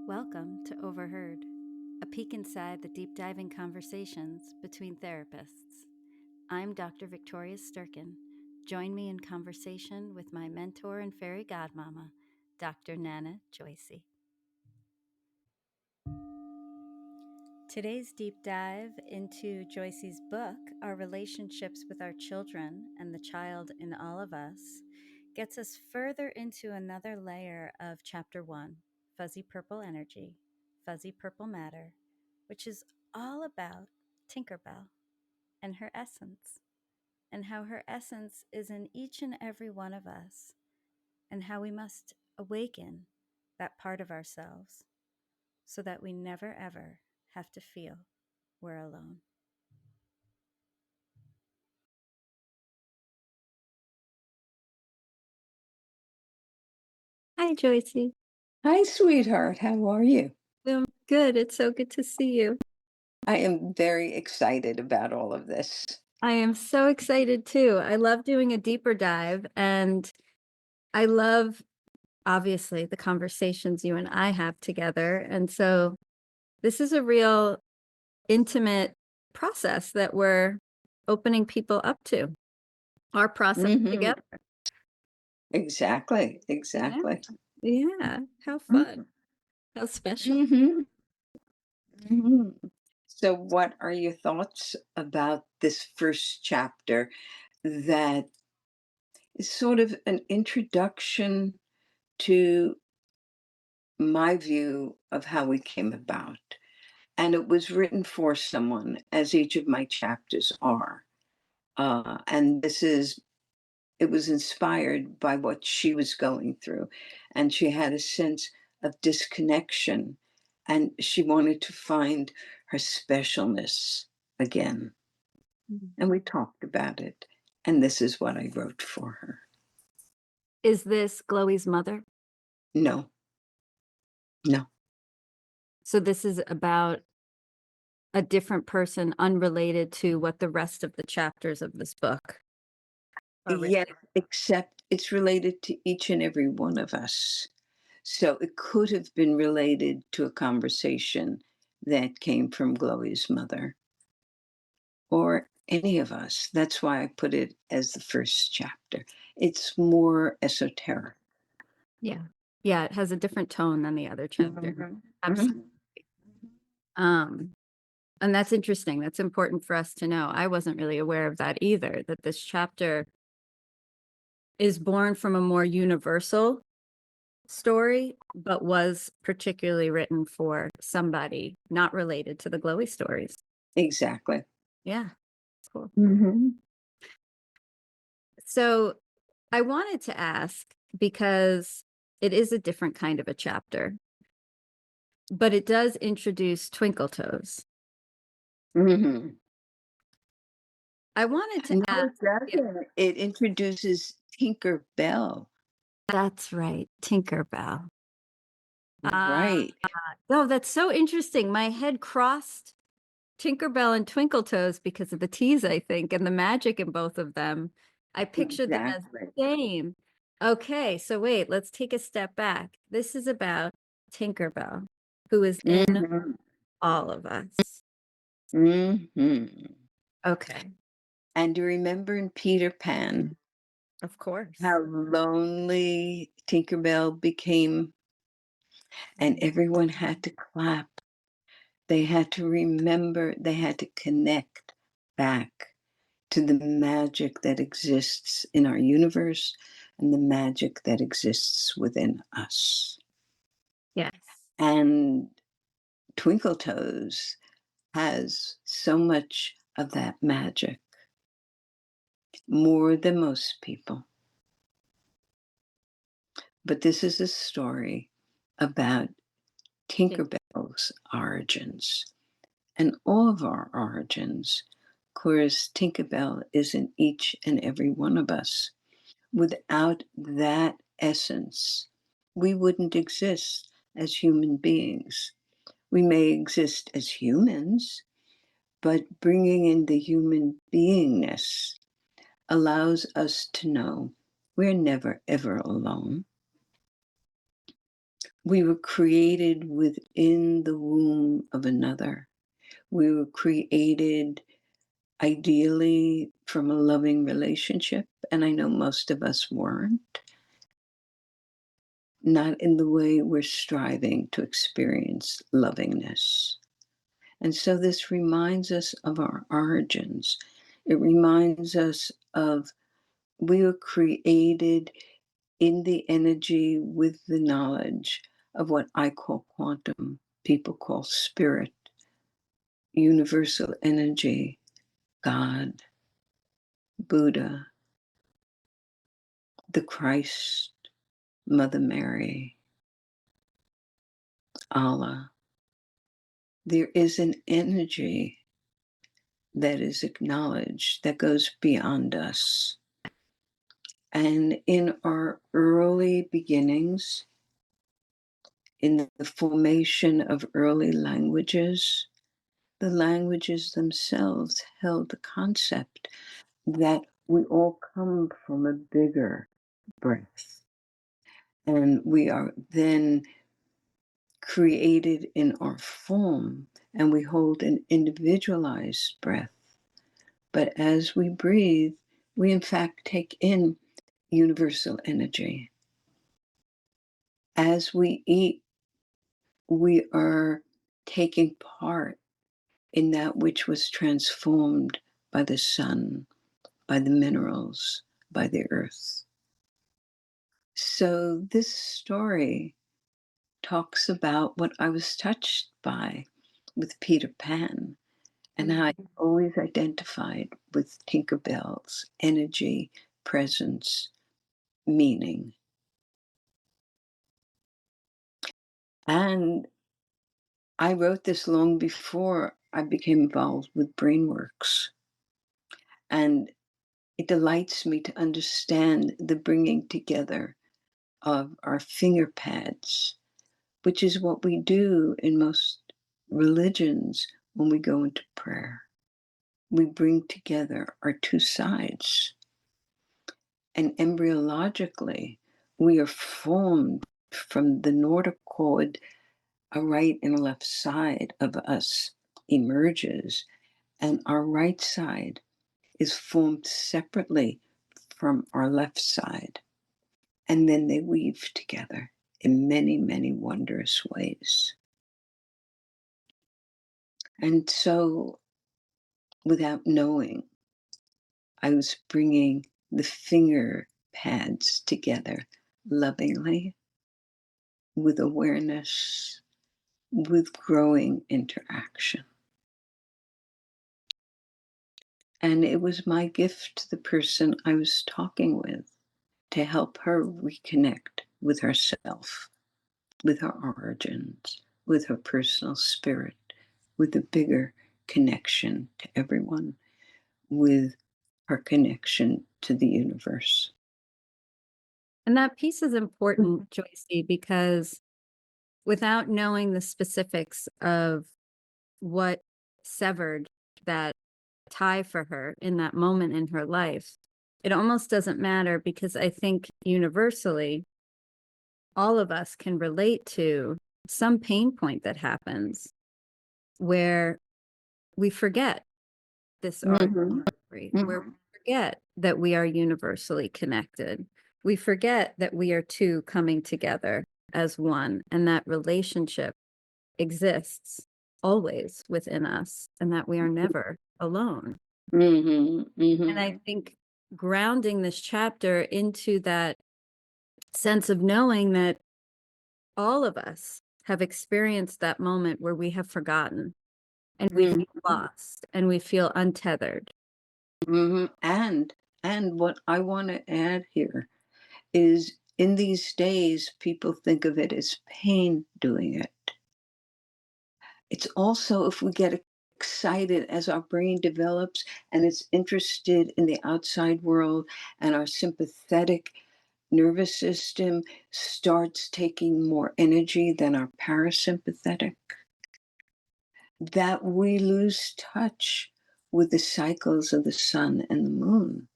Welcome to Overheard, a peek inside the deep diving conversations between therapists. I'm Dr. Victoria Sturkin. Join me in conversation with my mentor and fairy godmama, Dr. JoySee. Today's deep dive into JoySee's book, Our Relationships with Our Children and the Child in All of Us, gets us further into another layer of Chapter 1, Fuzzy Purple Energy, Fuzzy Purple Matter, which is all about TinkerBell and her essence, and how her essence is in each and every one of us, and how we must awaken that part of ourselves so that we never ever have to feel we're alone. Hi, JoySee. Hi, sweetheart. How are you? I'm good. It's so good to see you. I am very excited about all of this. I am so excited too. I love doing a deeper dive, and I love, obviously, the conversations you and I have together. And so this is a real intimate process that we're opening people up to, our process together. Exactly. Yeah. How fun. How special. Mm-hmm. Mm-hmm. So, what are your thoughts about this first chapter that is sort of an introduction to my view of how we came about? And it was written for someone, as each of my chapters are. And it was inspired by what she was going through. And she had a sense of disconnection. And she wanted to find her specialness again. And we talked about it. And this is what I wrote for her. Is this Chloe's mother? No. So this is about a different person unrelated to what the rest of the chapters of this book are written. Yes, except it's related to each and every one of us. So it could have been related to a conversation that came from Chloe's mother, or any of us. That's why I put it as the first chapter. It's more esoteric. Yeah. Yeah, it has a different tone than the other chapter. Mhm. Absolutely. And that's interesting. That's important for us to know. I wasn't really aware of that either, that this chapter is born from a more universal story, but was particularly written for somebody not related to the glowy stories. Exactly. Yeah. Cool. Mhm. So I wanted to ask, because it is a different kind of a chapter, but it does introduce Twinkle Toes. Mhm. I wanted to No, ask. it doesn't. It introduces TinkerBell. That's right, TinkerBell. Right. Oh, that's so interesting. My head crossed Tinkerbell and Twinkle Toes because of the tease, I think, and the magic in both of them. I pictured them as the Exactly. same. Okay, so wait, let's take a step back. This is about Tinkerbell, who is in Mhm. all of us. Mhm. Okay, And you remember in Peter Pan of course. how lonely Tinkerbell became, and everyone had to clap. They had to remember, they had to connect back to the magic that exists in our universe and the magic that exists within us. Yes. And Twinkle Toes has so much of that magic, more than most people. But this is a story about Tinkerbell's origins and all of our origins. Of course, Tinkerbell is in each and every one of us. Without that essence, we wouldn't exist as human beings. We may exist as humans, but bringing in the human beingness allows us to know we're never, ever alone. We were created within the womb of another. We were created ideally from a loving relationship, and I know most of us weren't. Not in the way we're striving to experience lovingness. And so this reminds us of our origins. It reminds us of we were created in the energy with the knowledge of what I call quantum, people call spirit, universal energy, God, Buddha, the Christ, Mother Mary, Allah. There is an energy that is acknowledged that goes beyond us. And in our early beginnings, in the formation of early languages, the languages themselves held the concept that we all come from a bigger breath. And we are then created in our form, and we hold an individualized breath. But as we breathe, we in fact take in universal energy. As we eat, we are taking part in that which was transformed by the sun, by the minerals, by the earth. So this story talks about what I was touched by with Peter Pan and how I always identified with TinkerBell's energy, presence, meaning. And I wrote this long before I became involved with BrainWorks. And it delights me to understand the bringing together of our finger pads, which is what we do in most religions when we go into prayer. We bring together our two sides. And embryologically, we are formed from the notochord, a right and a left side of us emerges, and our right side is formed separately from our left side. And then they weave together in many, many wondrous ways. And so, without knowing, I was bringing the finger pads together lovingly, with awareness, with growing interaction. And it was my gift to the person I was talking with to help her reconnect with herself, with her origins, with her personal spirit, with a bigger connection to everyone, with her connection to the universe. And that piece is important, Joycey, because without knowing the specifics of what severed that tie for her in that moment in her life, it almost doesn't matter, because I think universally, all of us can relate to some pain point that happens where we forget this Mhm, story, where we mhm, forget that we are universally connected. We forget that we are two coming together as one, and that relationship exists always within us, and that we are never alone. mhm, And mhm, I think grounding this chapter into that sense of knowing that all of us have experienced that moment where we have forgotten and we feel mhm, lost and we feel untethered. mhm. And what I want to add here is in these days, people think of it as pain doing it. It's also if we get excited as our brain develops and it's interested in the outside world and our sympathetic nervous system starts taking more energy than our parasympathetic, that we lose touch with the cycles of the sun and the moon.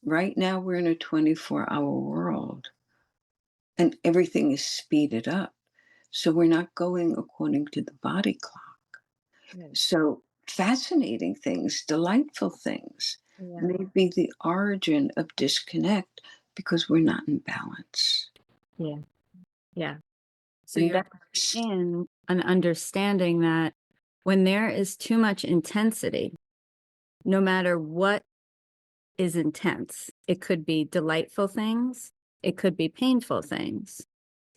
Right now, we're in a 24-hour world. and everything is speeded up. So we're not going according to the body clock. Right. So fascinating things, delightful things Yeah. may be the origin of disconnect because we're not in balance. Yeah. Yeah. So And you're that's in an understanding that when there is too much intensity, no matter what is intense, it could be delightful things, it could be painful things.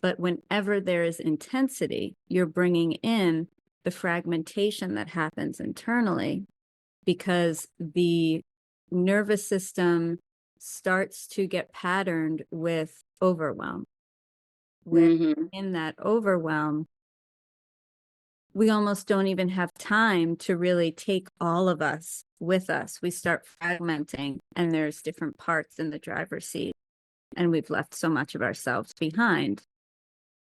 But whenever there is intensity, you're bringing in the fragmentation that happens internally because the nervous system starts to get patterned with overwhelm. Where mhm, in that overwhelm, we almost don't even have time to really take all of us with us. We start fragmenting, and there's different parts in the driver's seat, and we've left so much of ourselves behind.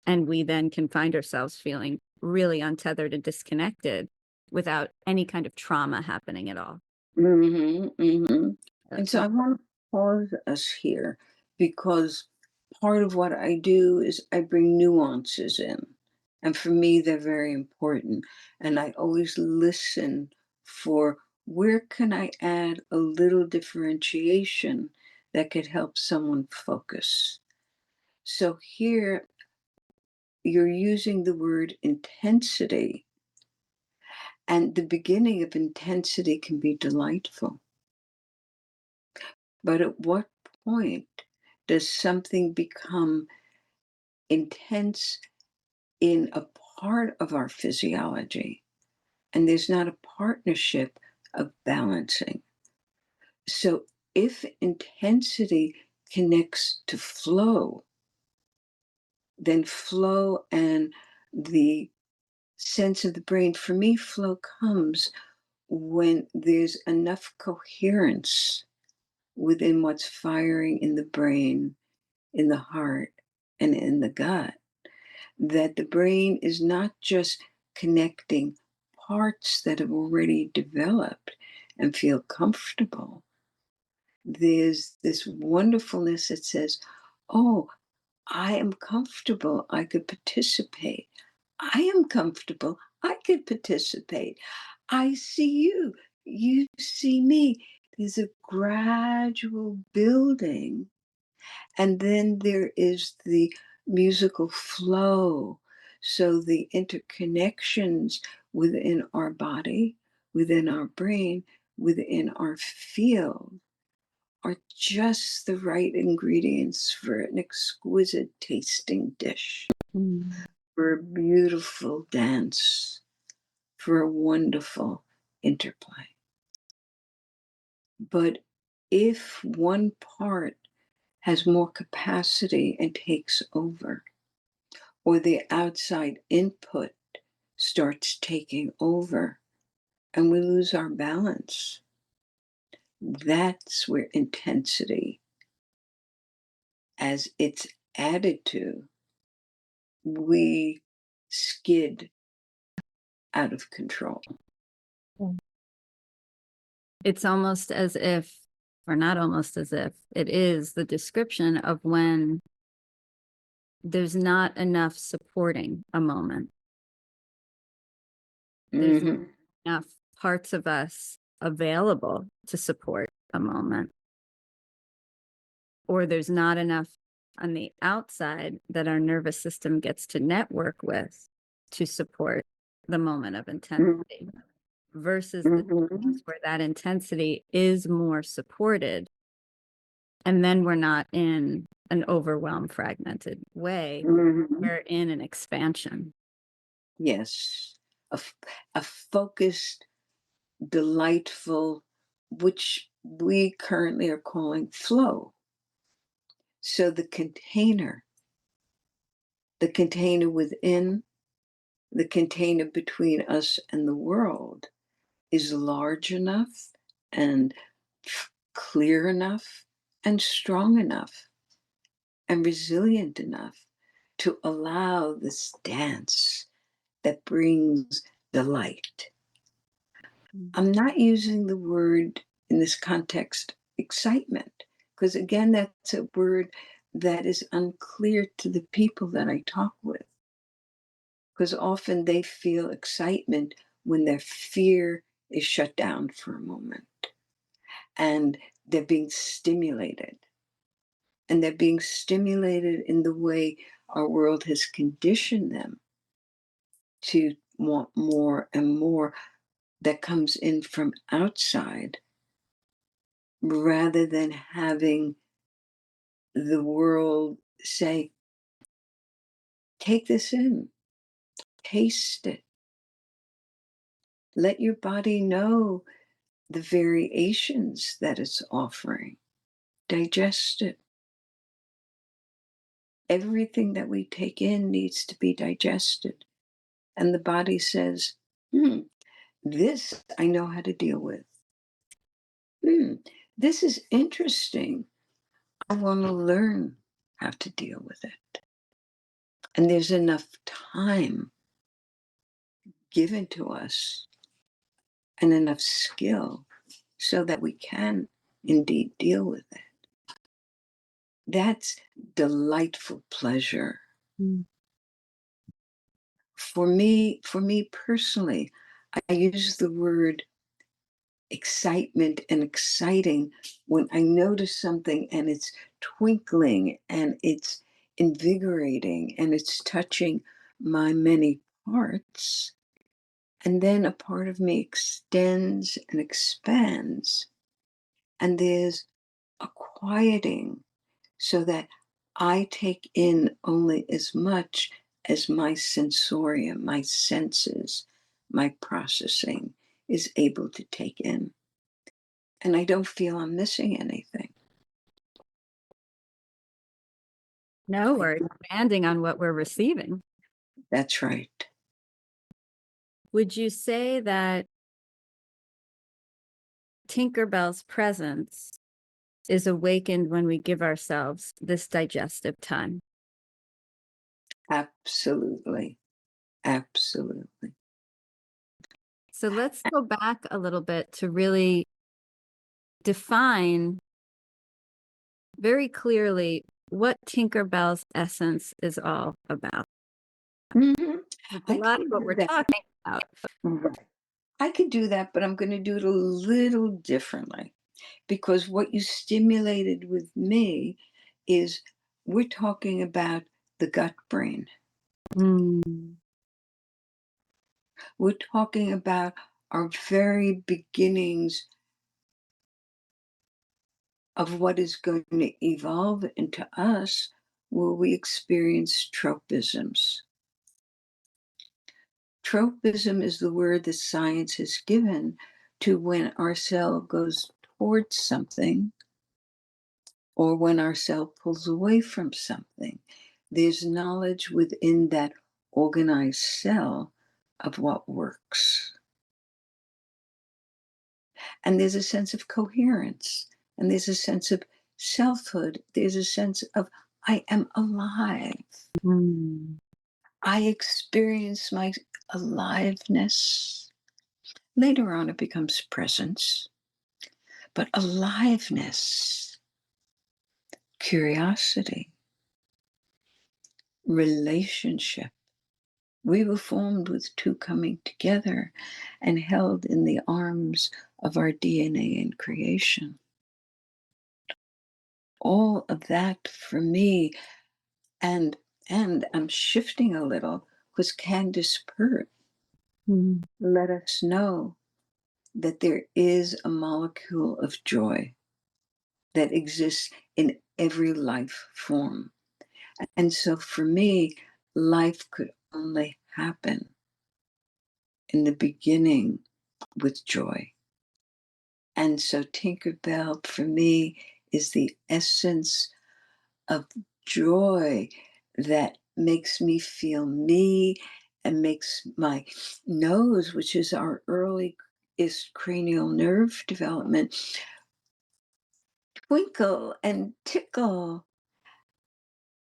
And we then can find ourselves feeling really untethered and disconnected without any kind of trauma happening at all. mhm, mhm. And so So, I want to pause us here because part of what I do is I bring nuances in. And for me, they're very important. And I always listen for where can I add a little differentiation that could help someone focus. So here you're using the word intensity, and the beginning of intensity can be delightful. But at what point does something become intense in a part of our physiology and there's not a partnership of balancing? So if intensity connects to flow, then flow and the sense of the brain, for me, flow comes when there's enough coherence within what's firing in the brain, in the heart, and in the gut, that the brain is not just connecting parts that have already developed and feel comfortable. There's this wonderfulness that says, oh, I am comfortable. I could participate. I am comfortable. I could participate. I see you. You see me. There's a gradual building. And then there is the musical flow. So the interconnections within our body, within our brain, within our field are just the right ingredients for an exquisite tasting dish, mm, for a beautiful dance, for a wonderful interplay. But if one part has more capacity and takes over, or the outside input starts taking over, and we lose our balance, that's where intensity, as it's added to, we skid out of control. mm. It's almost as if, or not almost as if, it is the description of when there's not enough supporting a moment. There's not Mhm. enough parts of us available to support a moment, or there's not enough on the outside that our nervous system gets to network with to support the moment of Mhm. intensity versus the Mhm. times where that intensity is more supported. And then we're not in an overwhelmed, fragmented way. Mhm. We're in an expansion. Yes. A, f- a focused, delightful, which we currently are calling flow. So the container within, the container between us and the world is large enough and clear enough and strong enough and resilient enough to allow this dance that brings delight. Mm. I'm not using the word in this context excitement, because again, that's a word that is unclear to the people that I talk with. Because often they feel excitement when their fear is shut down for a moment and they're being stimulated. And they're being stimulated in the way our world has conditioned them to want more and more that comes in from outside rather than having the world say, take this in, taste it, let your body know the variations that it's offering, digest it. Everything that we take in needs to be digested. And the body says, this I know how to deal with. Hmm, this is interesting. I want to learn how to deal with it. And there's enough time given to us and enough skill so that we can indeed deal with it. That's delightful pleasure. Mm. For me personally, I use the word excitement and exciting when I notice something and it's twinkling and it's invigorating and it's touching my many parts. And then a part of me extends and expands. And there's a quieting so that I take in only as much as my sensorium, my senses, my processing is able to take in. And I don't feel I'm missing anything. No, I we're expanding on what we're receiving. That's right. Would you say that TinkerBell's presence is awakened when we give ourselves this digestive time? Absolutely. Absolutely. So let's go back a little bit to really define very clearly what TinkerBell's essence is all about. Mhm. It's a I lot of can what do we're that. talking about. Right. I could do that, but I'm gonna do it a little differently because what you stimulated with me is we're talking about the gut brain. Mm. We're talking about our very beginnings of what is going to evolve into us where we experience tropisms. Tropism is the word that science has given to when our cell goes towards something or when our cell pulls away from something. There's knowledge within that organized cell of what works. And there's a sense of coherence, and there's a sense of selfhood, there's a sense of I am alive. Mm. I experience my aliveness. Later on, it becomes presence, but aliveness, curiosity, relationship. We were formed with two coming together and held in the arms of our DNA in creation. All of that for me, and I'm shifting a little because Candace Pert Mm. let us know that there is a molecule of joy that exists in every life form. And so for me, life could only happen in the beginning with joy. And so Tinkerbell for me is the essence of joy that makes me feel me and makes my nose, which is our earliest cranial nerve development, twinkle and tickle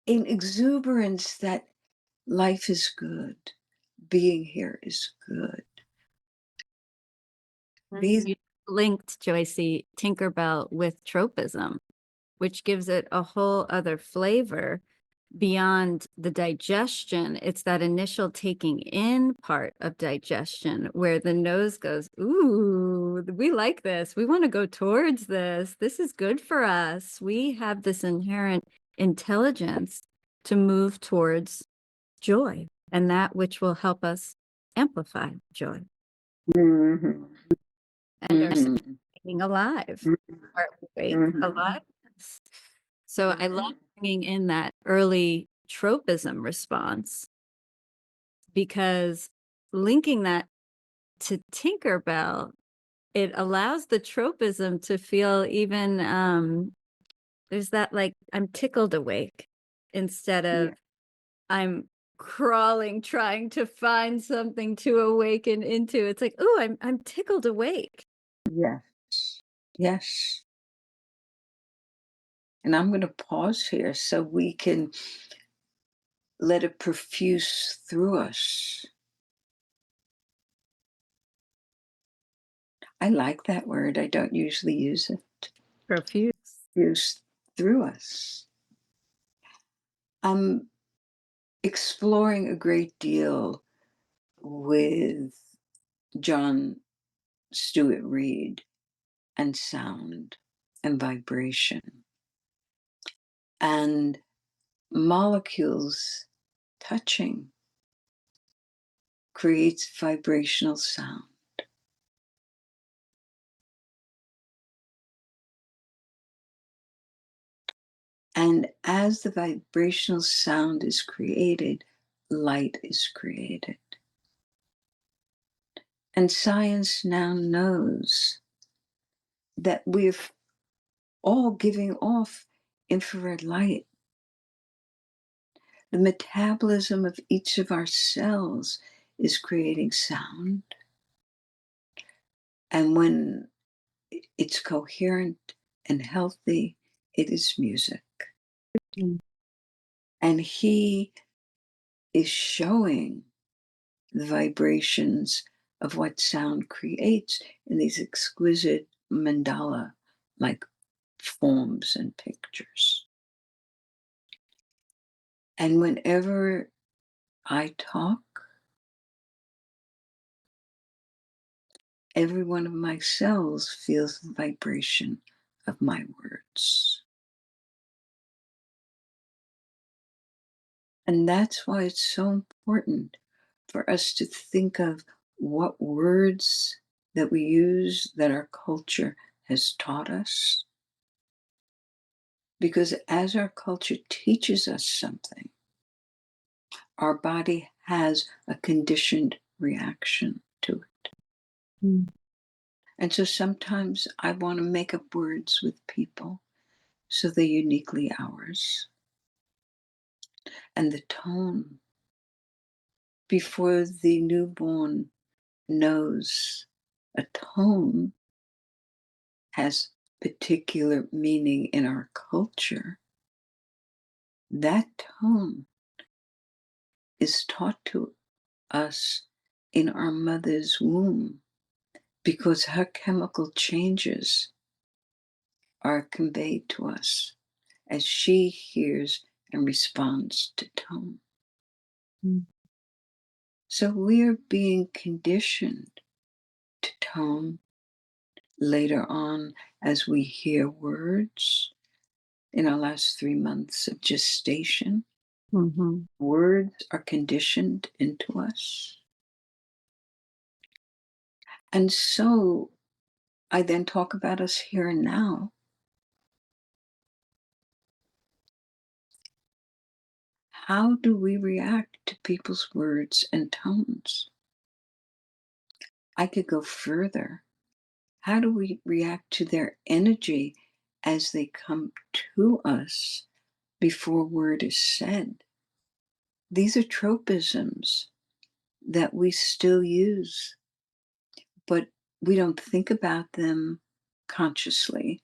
in exuberance that life is good, being here is good. These You linked, JoySee, TinkerBell with tropism. which gives it a whole other flavor beyond the digestion. It's that initial taking in part of digestion where the nose goes, "Ooh, we like this. We want to go towards this. This is good for us." We have this inherent intelligence to move towards joy and that which will help us amplify joy Mhm. and our sense Mhm. of being alive, Mhm. our awake Mhm. aliveness. So I love bringing in that early tropism response because linking that to Tinkerbell, it allows the tropism to feel even, there's that like, I'm tickled awake instead Yeah. of I'm crawling, trying to find something to awaken into. It's like, "Ooh, I'm tickled awake." Yes. Yes. And I'm going to pause here so we can let it perfuse through us. I like that word. I don't usually use it. Profuse. Use through us. I'm exploring a great deal with John Stewart Reed and sound and vibration and molecules touching creates vibrational sound. And as the vibrational sound is created, light is created. And science now knows that we're all giving off infrared light. The metabolism of each of our cells is creating sound. And when it's coherent and healthy, it is music. Mm. And he is showing the vibrations of what sound creates in these exquisite mandala like forms and pictures. And whenever I talk, every one of my cells feels the vibration of my words. And that's why it's so important for us to think of what words that we use that our culture has taught us. Because as our culture teaches us something, our body has a conditioned reaction to it. Mm. And so sometimes I want to make up words with people so they're uniquely ours. And the tone before the newborn knows a tone has particular meaning in our culture. That tone is taught to us in our mother's womb because her chemical changes are conveyed to us as she hears and responds to tone. Mm. So we're being conditioned to tone later on as we hear words in our last 3 months of gestation. Mhm. Words are conditioned into us. And so I then talk about us here and now. How do we react to people's words and tones? I could go further. How do we react to their energy as they come to us before word is said? These are tropisms that we still use, but we don't think about them consciously.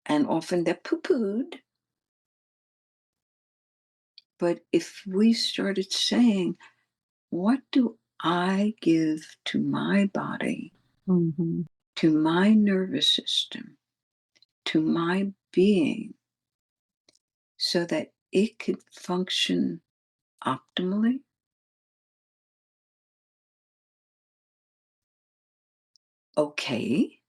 And often they're poo pooed. But if we started saying, what do I give to my body, Mhm. to my nervous system, to my being so that it could function optimally? Okay.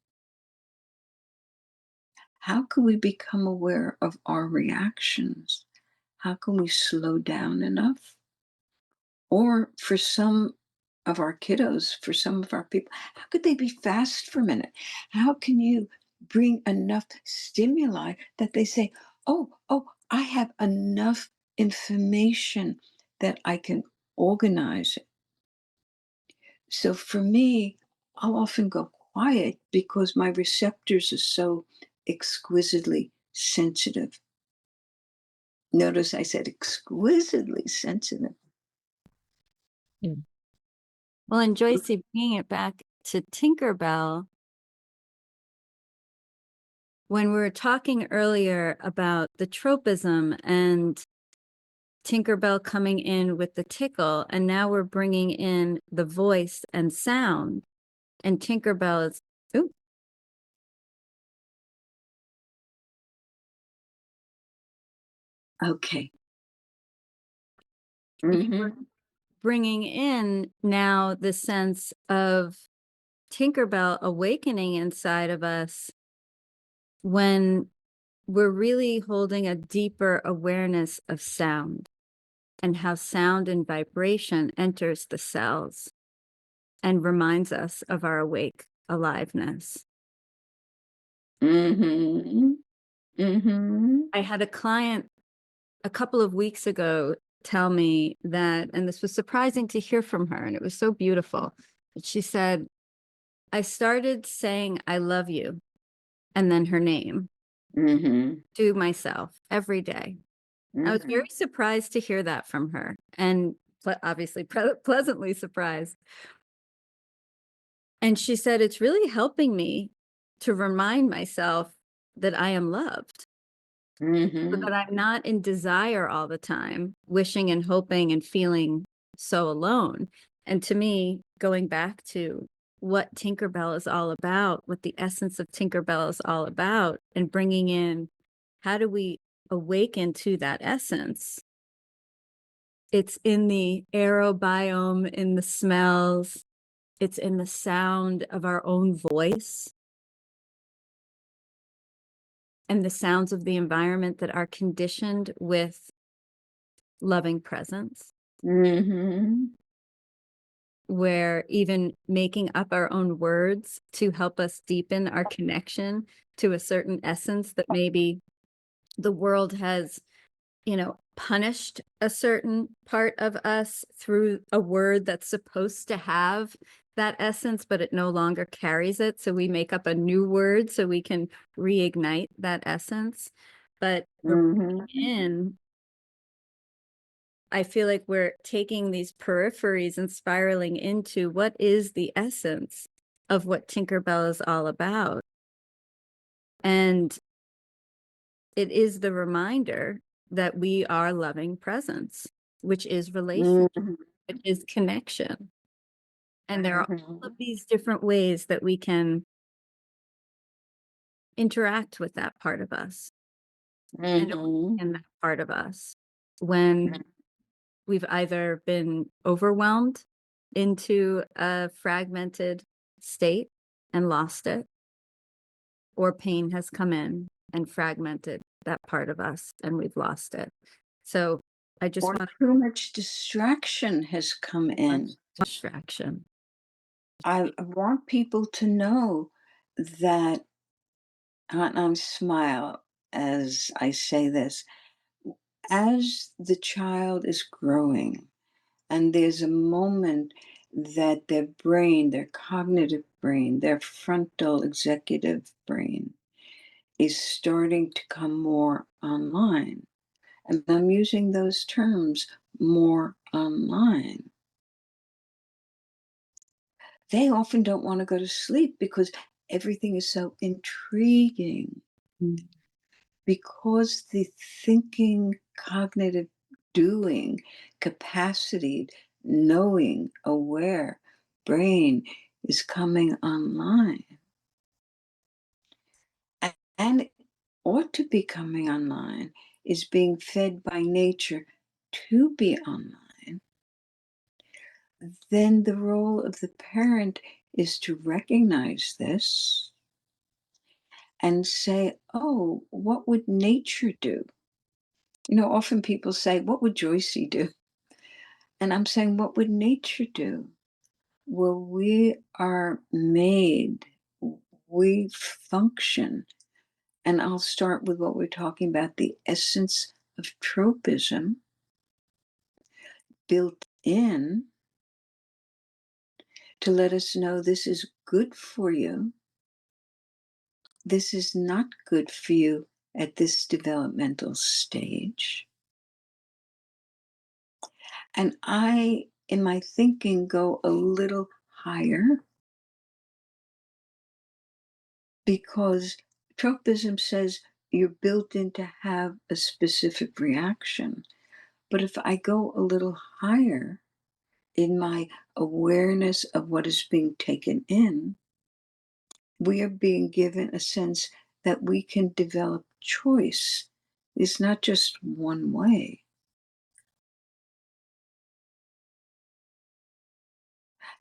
How can we become aware of our reactions? How can we slow down enough? Or for some of our kiddos, for some of our people, how could they be fast for a minute? How can you bring enough stimuli that they say, oh, I have enough information that I can organize it. So for me, I'll often go quiet because my receptors are so exquisitely sensitive. Notice I said exquisitely sensitive. Yeah. Well, and JoySee, bringing it back to TinkerBell, when we were talking earlier about the tropism and TinkerBell coming in with the tickle, and now we're bringing in the voice and sound, and TinkerBell is, ooh, Okay. you're Mhm. bringing in now the sense of TinkerBell awakening inside of us when we're really holding a deeper awareness of sound and how sound and vibration enters the cells and reminds us of our awake aliveness. Mhm. Mhm. I had a client a couple of weeks ago tell me that, and this was surprising to hear from her, and it was so beautiful. But she said, I started saying, I love you, and then her name Mhm. to myself every day. I was very Mhm. surprised to hear that from her, and obviously pleasantly surprised. And she said, it's really helping me to remind myself that I am loved, so that Mhm. I'm not in desire all the time, wishing and hoping and feeling so alone. And to me, going back to what TinkerBell is all about, what the essence of TinkerBell is all about, and bringing in how do we awaken to that essence? It's in the aerobiome, in the smells, it's in the sound of our own voice and the sounds of the environment that are conditioned with loving presence, Mhm. where even making up our own words to help us deepen our connection to a certain essence that maybe the world has, punished a certain part of us through a word that's supposed to have that essence, but it no longer carries it. So we make up a new word so we can reignite that essence. But we're Mhm. in, I feel like we're taking these peripheries and spiraling into what is the essence of what Tinkerbell is all about. And it is the reminder that we are loving presence, which is relation, Mhm. which is connection. And there are all of Mhm. these different ways that we can interact with that part of us and Mhm. awaken that part of us when we've either been overwhelmed into a fragmented state and lost it, or pain has come in and fragmented that part of us and we've lost it. So I just Or want too much distraction has come in. distraction. I want people to know that, and I smile as I say this, as the child is growing, and there's a moment that their brain, their cognitive brain, their frontal executive brain is starting to come more online. And I'm using those terms more online. They often don't want to go to sleep because everything is so intriguing, Mm. because the thinking, cognitive, doing capacity, knowing, aware brain is coming online and ought to be coming online is being fed by nature to be online, then the role of the parent is to recognize this and say, oh, what would nature do? Often people say, what would JoySee do? And I'm saying, what would nature do? Well, we are made, we function. And I'll start with what we're talking about, the essence of tropism built in to let us know this is good for you. This is not good for you at this developmental stage. And I, in my thinking, go a little higher because tropism says you're built in to have a specific reaction. But if I go a little higher in my awareness of what is being taken in, we are being given a sense that we can develop choice. It's not just one way.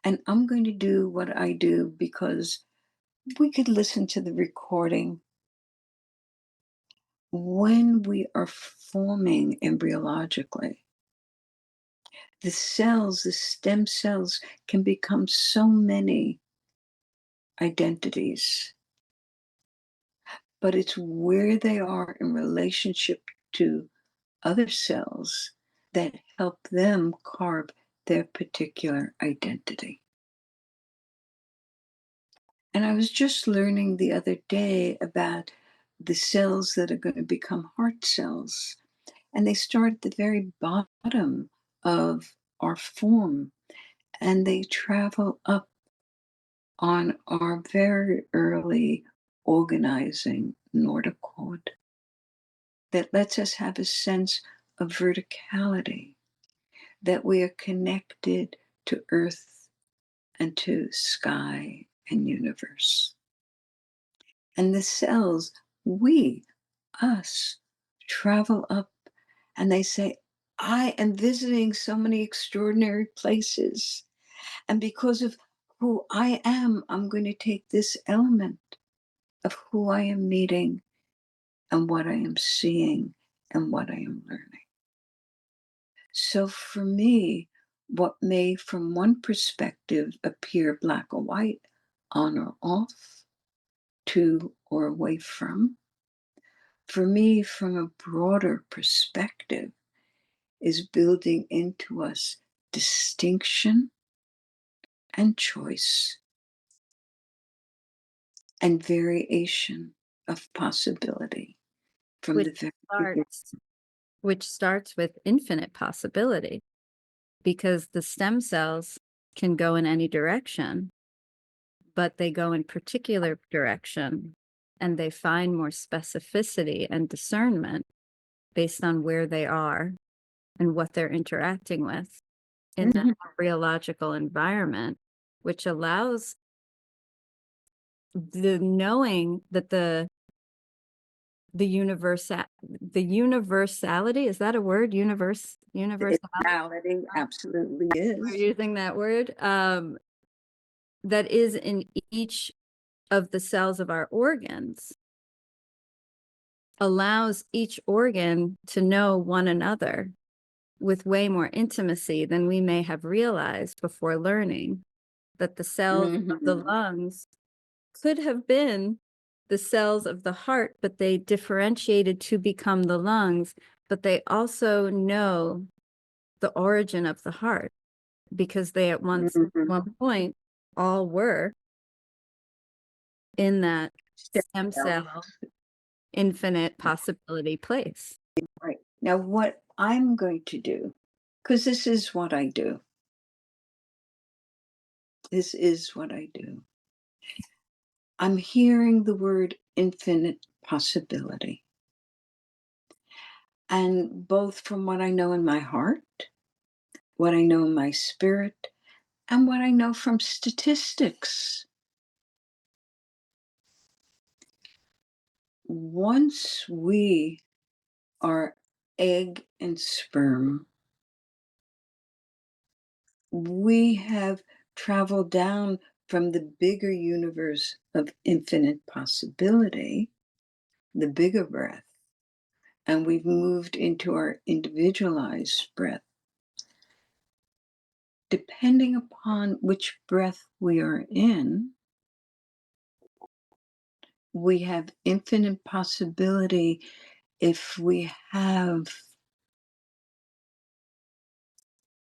And I'm going to do what I do because we could listen to the recording. When we are forming embryologically, the cells, the stem cells, can become so many identities, but it's where they are in relationship to other cells that help them carve their particular identity. And I was just learning the other day about the cells that are going to become heart cells. And they start at the very bottom of our form and they travel up on our very early organizing notochord that lets us have a sense of verticality, that we are connected to earth and to sky and universe. And the cells, we, us, travel up and they say, I am visiting so many extraordinary places. And because of who I am, I'm going to take this element of who I am meeting and what I am seeing and what I am learning. So for me, what may from one perspective appear black or white, on or off, to or away from, for me, from a broader perspective, is building into us distinction and choice and variation of possibility from which the very beginning. starts which starts with infinite possibility, because the stem cells can go in any direction, but they go in particular direction and they find more specificity and discernment based on where they are and what they're interacting with in that Mhm. embryological environment, which allows the knowing that the universality, is that a word? Universality, Reality absolutely we're is. using that word, that is in each of the cells of our organs, allows each organ to know one another with way more intimacy than we may have realized before learning that the cells of the Mhm. lungs could have been the cells of the heart, but they differentiated to become the lungs, but they also know the origin of the heart because they at Mhm. one point all were in that Stem stem cells, cell infinite possibility place. right. Now, what I'm going to do, because this is what I do, this is what I do. I'm hearing the word infinite possibility. And both from what I know in my heart, what I know in my spirit, and what I know from statistics. Once we our egg and sperm, we have traveled down from the bigger universe of infinite possibility, the bigger breath, and we've moved into our individualized breath. Depending upon which breath we are in, we have infinite possibility if we have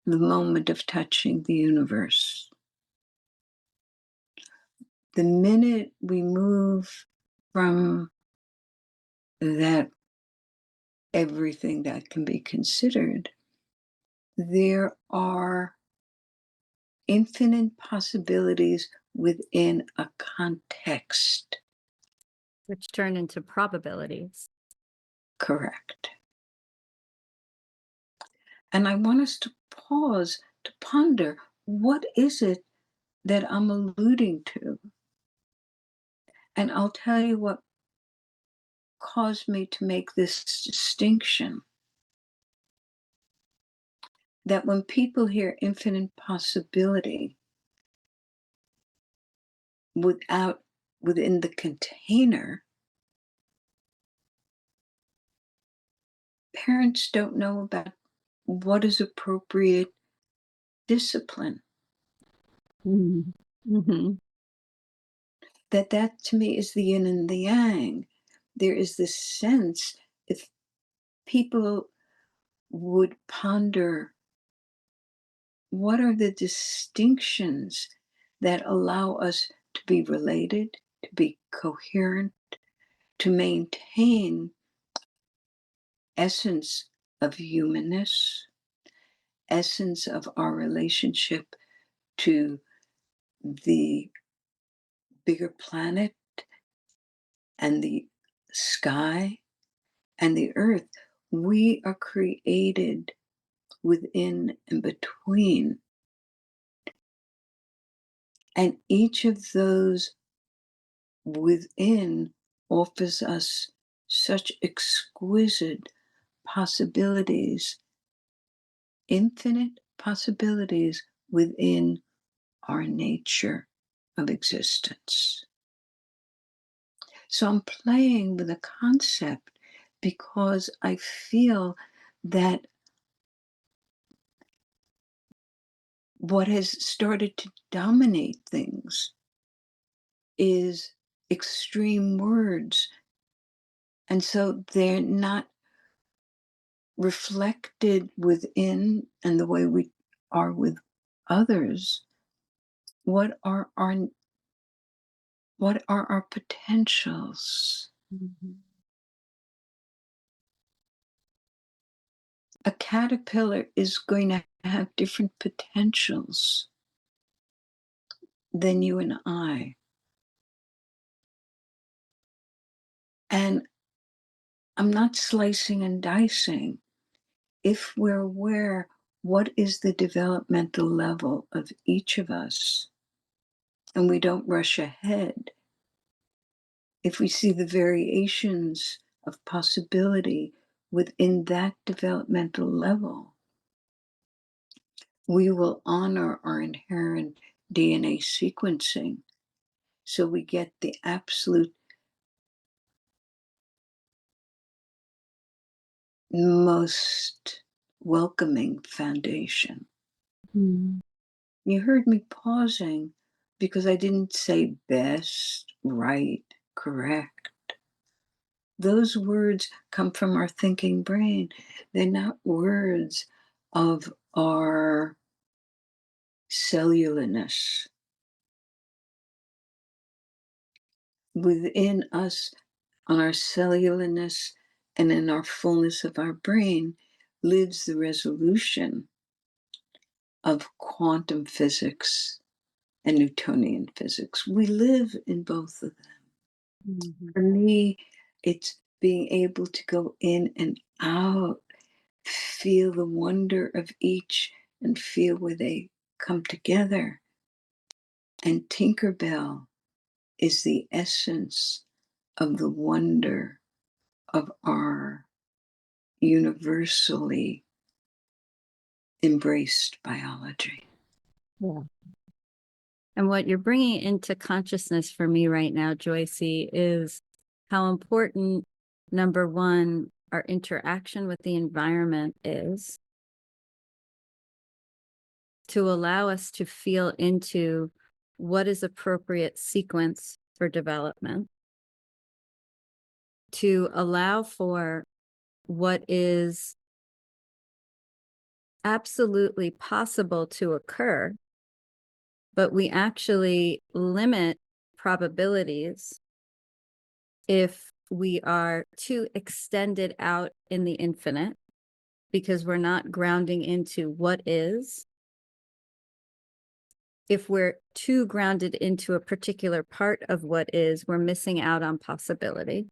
the moment of touching the universe. The minute we move from that everything that can be considered, there are infinite possibilities within a context. Which turn into probabilities. Correct. And I want us to pause to ponder, what is it that I'm alluding to? And I'll tell you what caused me to make this distinction, that when people hear infinite possibility within the container, parents don't know about what is appropriate discipline. Mhm. Mhm. That to me is the yin and the yang. There is this sense, if people would ponder, what are the distinctions that allow us to be related, to be coherent, to maintain essence of humanness, essence of our relationship to the bigger planet and the sky and the earth. We are created within and between. And each of those within offers us such exquisite possibilities, infinite possibilities within our nature of existence. So I'm playing with a concept because I feel that what has started to dominate things is extreme words. And so they're not reflected within and the way we are with others. What are our what are our potentials? Mhm. A caterpillar is going to have different potentials than you and I. And I'm not slicing and dicing. If we're aware what is the developmental level of each of us, and we don't rush ahead, if we see the variations of possibility within that developmental level, we will honor our inherent DNA sequencing so we get the absolute most welcoming foundation. Mhm. You heard me pausing because I didn't say best, right, correct. Those words come from our thinking brain. They're not words of our cellularness. Within us, on our cellularness and in our fullness of our brain, lives the resolution of quantum physics and Newtonian physics. We live in both of them. Mhm. For me, it's being able to go in and out, feel the wonder of each, and feel where they come together. And TinkerBell is the essence of the wonder of our universally embraced biology. Yeah. And what you're bringing into consciousness for me right now, JoySee, is how important, number one, our interaction with the environment is to allow us to feel into what is appropriate sequence for development, to allow for what is absolutely possible to occur, but we actually limit probabilities if we are too extended out in the infinite, because we're not grounding into what is. If we're too grounded into a particular part of what is, we're missing out on possibility.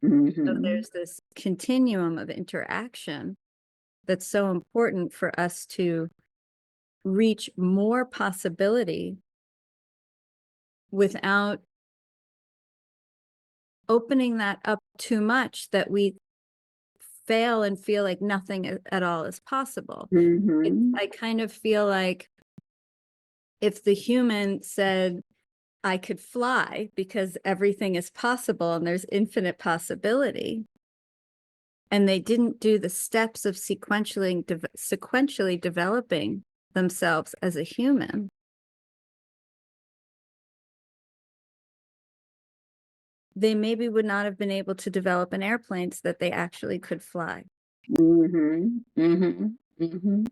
So Mm-hmm. there's this continuum of interaction that's so important for us to reach more possibility without opening that up too much that we fail and feel like nothing at all is possible. Mm-hmm. I kind of feel like if the human said, I could fly because everything is possible and there's infinite possibility, and they didn't do the steps of sequentially developing themselves as a human, they maybe would not have been able to develop an airplane so that they actually could fly. Mm-hmm. Mm-hmm. Mm-hmm.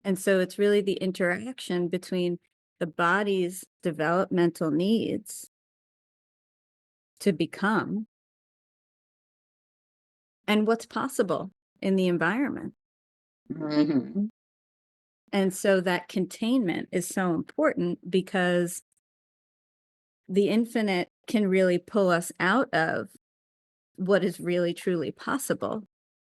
And so it's really the interaction between the body's developmental needs to become and what's possible in the environment. Mm-hmm. And so that containment is so important because the infinite can really pull us out of what is really truly possible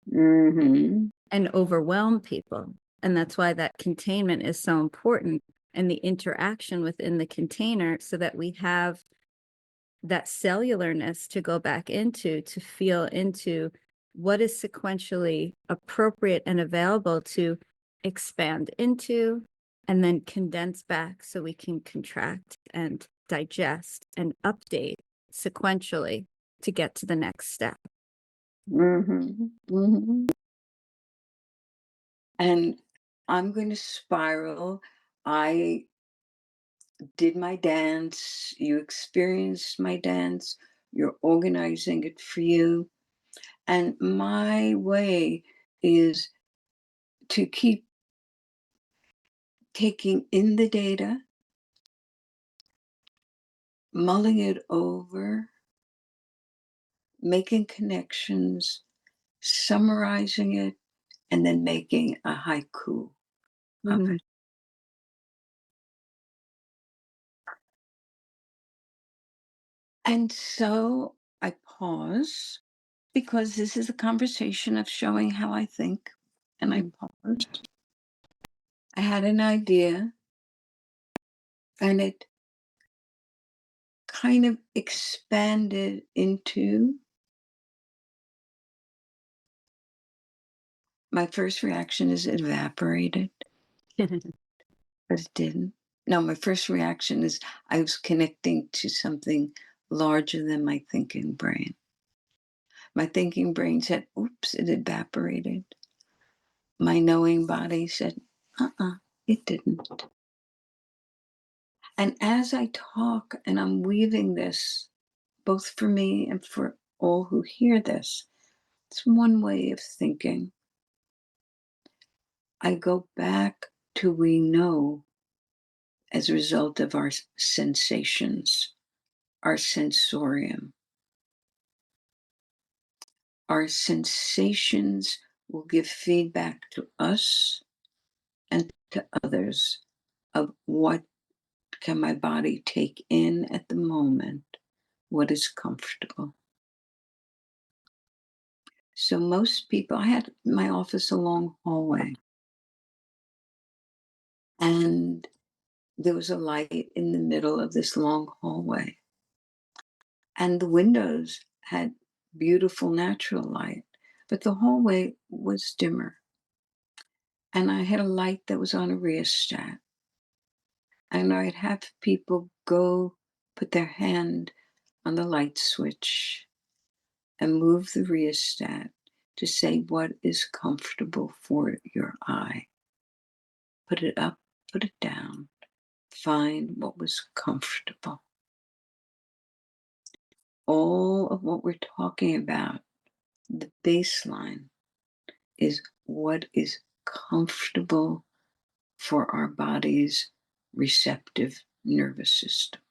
Mm-hmm. and overwhelm people. And that's why that containment is so important, and the interaction within the container, so that we have that cellularness to go back into, to feel into what is sequentially appropriate and available to expand into, and then condense back so we can contract and digest and update sequentially to get to the next step. Mm-hmm. Mm-hmm. And I'm going to spiral. I did my dance. You experienced my dance. You're organizing it for you. And my way is to keep taking in the data, mulling it over, making connections, summarizing it, and then making a haiku of Mhm. it. And so I pause because this is a conversation of showing how I think. And I Mhm. paused. I had an idea and it kind of expanded into my first reaction is it evaporated, but it didn't. No, my first reaction is I was connecting to something larger than my thinking brain. My thinking brain said, oops, it evaporated. My knowing body said, it didn't. And as I talk and I'm weaving this, both for me and for all who hear this, it's one way of thinking. I go back to we know as a result of our sensations, our sensorium. Our sensations will give feedback to us and to others of what can my body take in at the moment, what is comfortable. So most people, I had in my office a long hallway, and there was a light in the middle of this long hallway. And the windows had beautiful natural light. but the hallway was dimmer. And I had a light that was on a rheostat. And I'd have people go put their hand on the light switch and move the rheostat to say what is comfortable for your eye. Put it up, put it down, find what was comfortable. All of what we're talking about, the baseline, is what is comfortable for our body's receptive nervous system.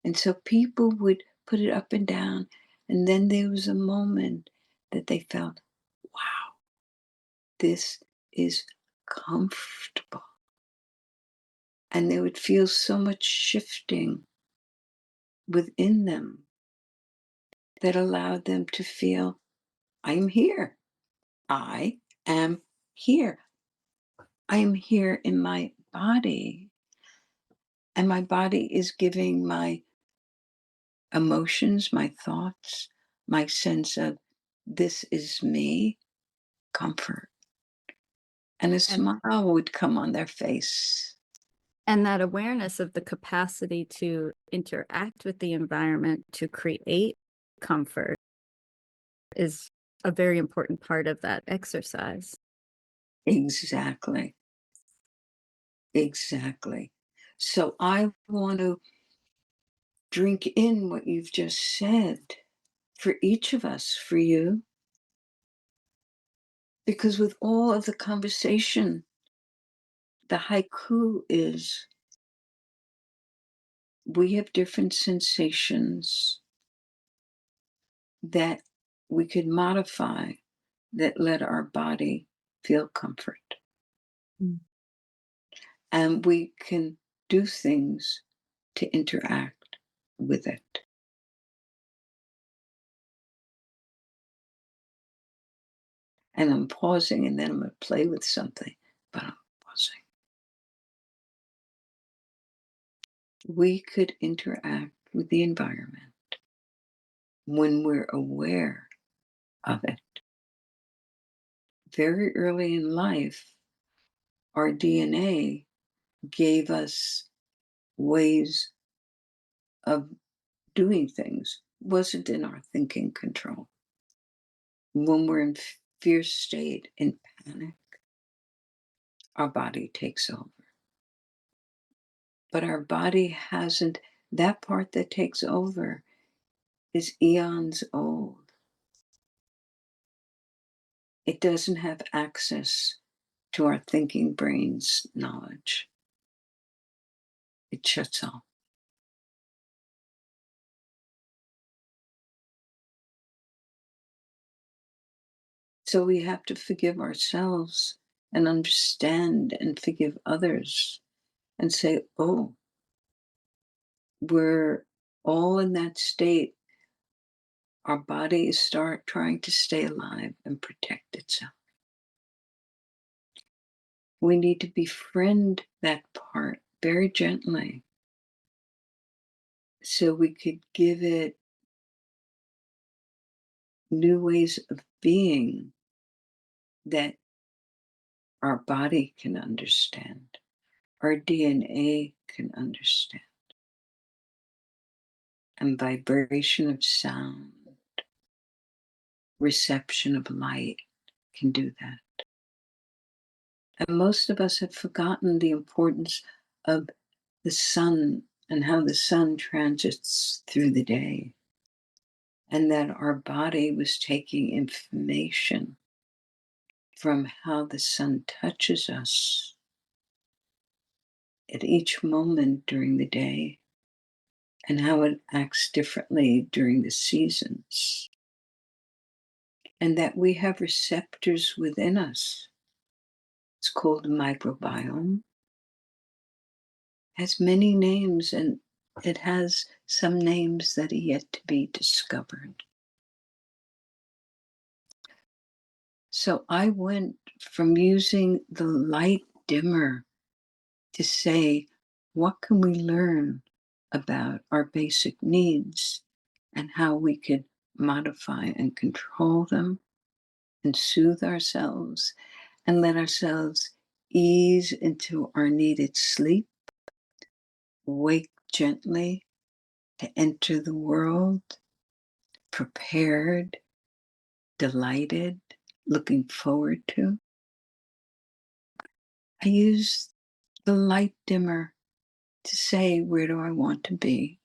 And so people would put it up and down, and then there was a moment that they felt, wow, this is comfortable. And they would feel so much shifting within them that allowed them to feel, I'm here. I am here. I am here in my body. And my body is giving my emotions, my thoughts, my sense of this is me, comfort. And a And smile would come on their face. that awareness of the capacity to interact with the environment to create comfort is a very important part of that exercise. Exactly. Exactly. So I want to drink in what you've just said for each of us, for you, because with all of the conversation, the haiku is we have different sensations that we could modify that let our body feel comfort. Mm. And we can do things to interact with it. And I'm pausing and then I'm going to play with something, but I'm pausing. We could interact with the environment when we're aware of it. Very early in life, our DNA gave us ways of doing things, wasn't in our thinking control. When we're in fear state, in panic, our body takes over. But our body hasn't, that part that takes over is eons old. It doesn't have access to our thinking brain's knowledge. It shuts off. So we have to forgive ourselves and understand and forgive others and say, oh, we're all in that state. Our bodies start trying to stay alive and protect itself. We need to befriend that part very gently so we could give it new ways of being that our body can understand, our DNA can understand, and vibration of sound, reception of light can do that. And most of us have forgotten the importance of the sun and how the sun transits through the day, and that our body was taking information from how the sun touches us at each moment during the day and how it acts differently during the seasons. And that we have receptors within us. It's called the microbiome. Has many names and it has some names that are yet to be discovered. So I went from using the light dimmer to say, what can we learn about our basic needs and how we could modify, and control them, and soothe ourselves, and let ourselves ease into our needed sleep, wake gently to enter the world prepared, delighted, looking forward to. I use the light dimmer to say, where do I want to be?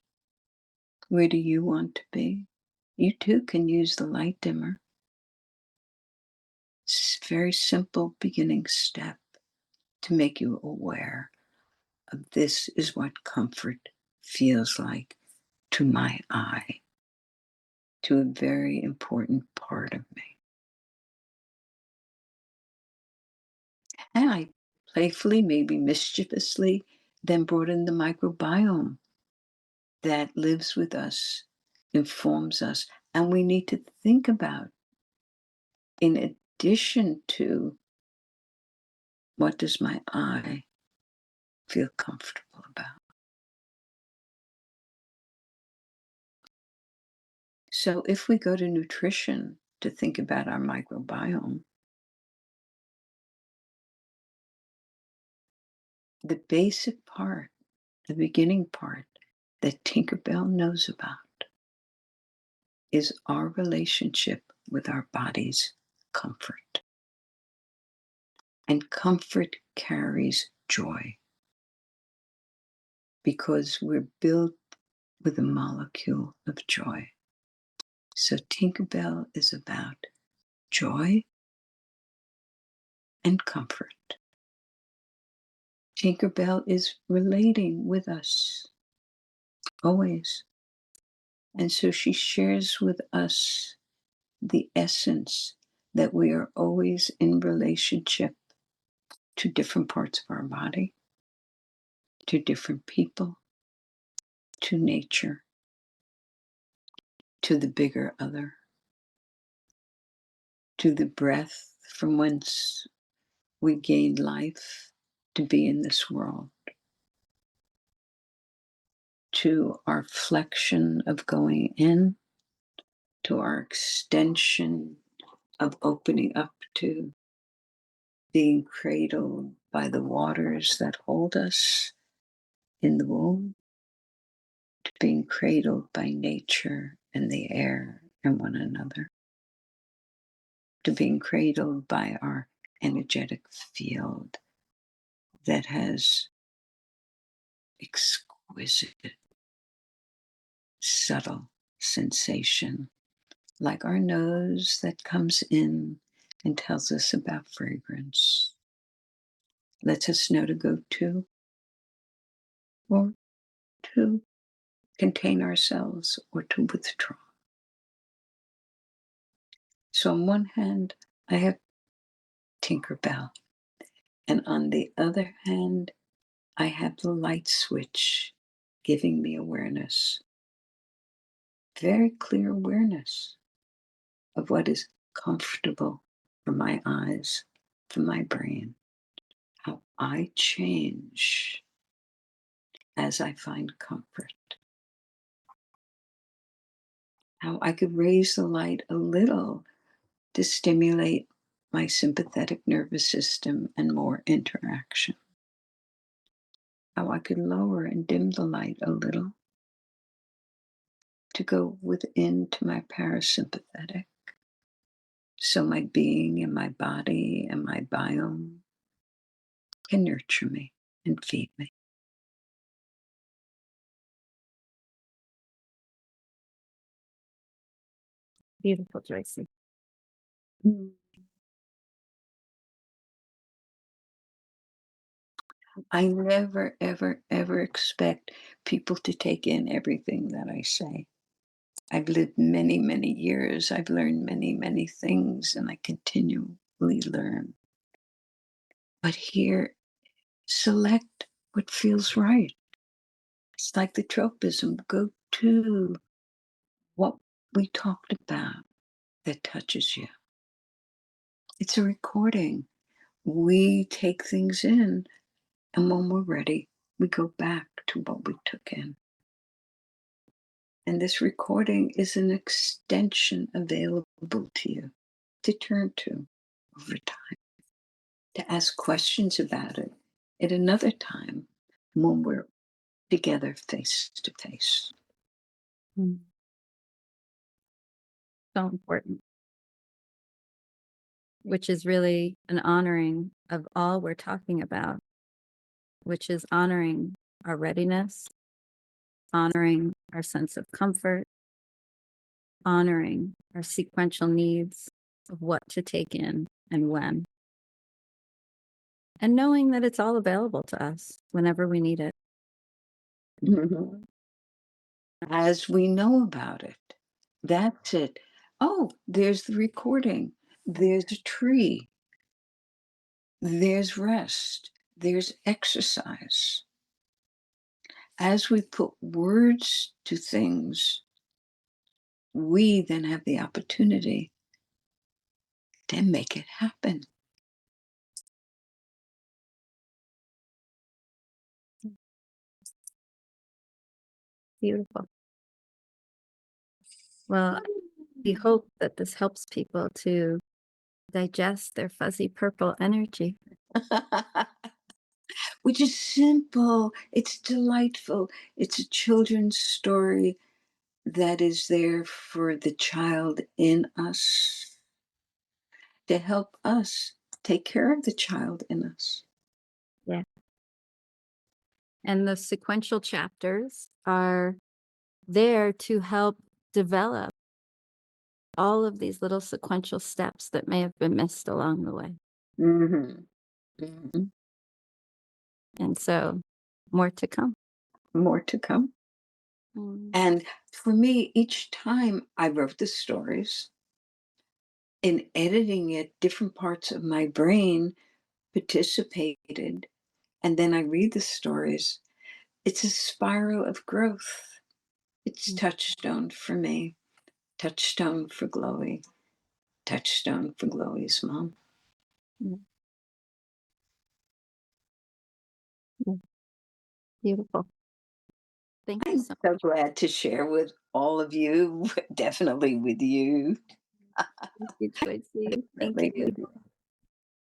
Where do you want to be? You too can use the light dimmer. It's a very simple beginning step to make you aware of this is what comfort feels like to my eye, to a very important part of me. And I playfully, maybe mischievously, then brought in the microbiome that lives with us, informs us, and we need to think about in addition to what does my eye feel comfortable about. So if we go to nutrition to think about our microbiome, the basic part, the beginning part that TinkerBell knows about is our relationship with our body's comfort. And comfort carries joy because we're built with a molecule of joy. So TinkerBell is about joy and comfort. TinkerBell is relating with us always. And so she shares with us the essence that we are always in relationship to different parts of our body, to different people, to nature, to the bigger other, to the breath from whence we gain life to be in this world, to our flexion of going in, to our extension of opening up to being cradled by the waters that hold us in the womb, to being cradled by nature and the air and one another, to being cradled by our energetic field that has exquisite, subtle sensation, like our nose that comes in and tells us about fragrance, lets us know to go to or to contain ourselves or to withdraw. So on one hand, I have TinkerBell, and on the other hand, I have the light switch giving me awareness, very clear awareness of what is comfortable for my eyes, for my brain, how I change as I find comfort, how I could raise the light a little to stimulate my sympathetic nervous system and more interaction, how I could lower and dim the light a little to go within to my parasympathetic. So my being and my body and my biome can nurture me and feed me. Beautiful, JoySee. Mm. I never, ever, ever expect people to take in everything that I say. I've lived many, many years. I've learned many, many things, and I continually learn. But here, select what feels right. It's like the tropism. Go to what we talked about that touches you. It's a recording. We take things in, and when we're ready, we go back to what we took in. And this recording is an extension available to you to turn to over time, to ask questions about it at another time when we're together face to face. Mm. So important, which is really an honoring of all we're talking about, which is honoring our readiness, honoring our sense of comfort, honoring our sequential needs of what to take in and when, and knowing that it's all available to us whenever we need it. Mhm. As we know about it, that's it. Oh, there's the recording. There's a tree. There's rest. There's exercise. As we put words to things, we then have the opportunity to make it happen. Beautiful. Well, we hope that this helps people to digest their fuzzy purple energy. Which is simple. It's delightful. It's a children's story that is there for the child in us to help us take care of the child in us. Yeah. And the sequential chapters are there to help develop all of these little sequential steps that may have been missed along the way. Mhm. Mhm. And so more to come. More to come. Mm. And for me, each time I wrote the stories, in editing it, different parts of my brain participated. And then I read the stories. It's a spiral of growth. It's Mm. touchstone for me, touchstone for Glowy, touchstone for Glowy's mom. Mm. Mm. Beautiful. Thank you I'm so so glad to share with all of you, definitely with you. much. Thank you, Joycey. Thank Definitely you. with you.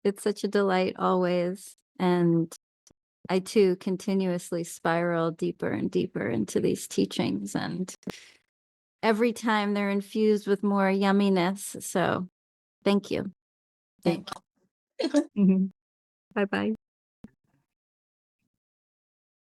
It's such a delight always. And I too continuously spiral deeper and deeper into these teachings. And every time they're infused with more yumminess. So thank you. Thank Thank you. Bye bye.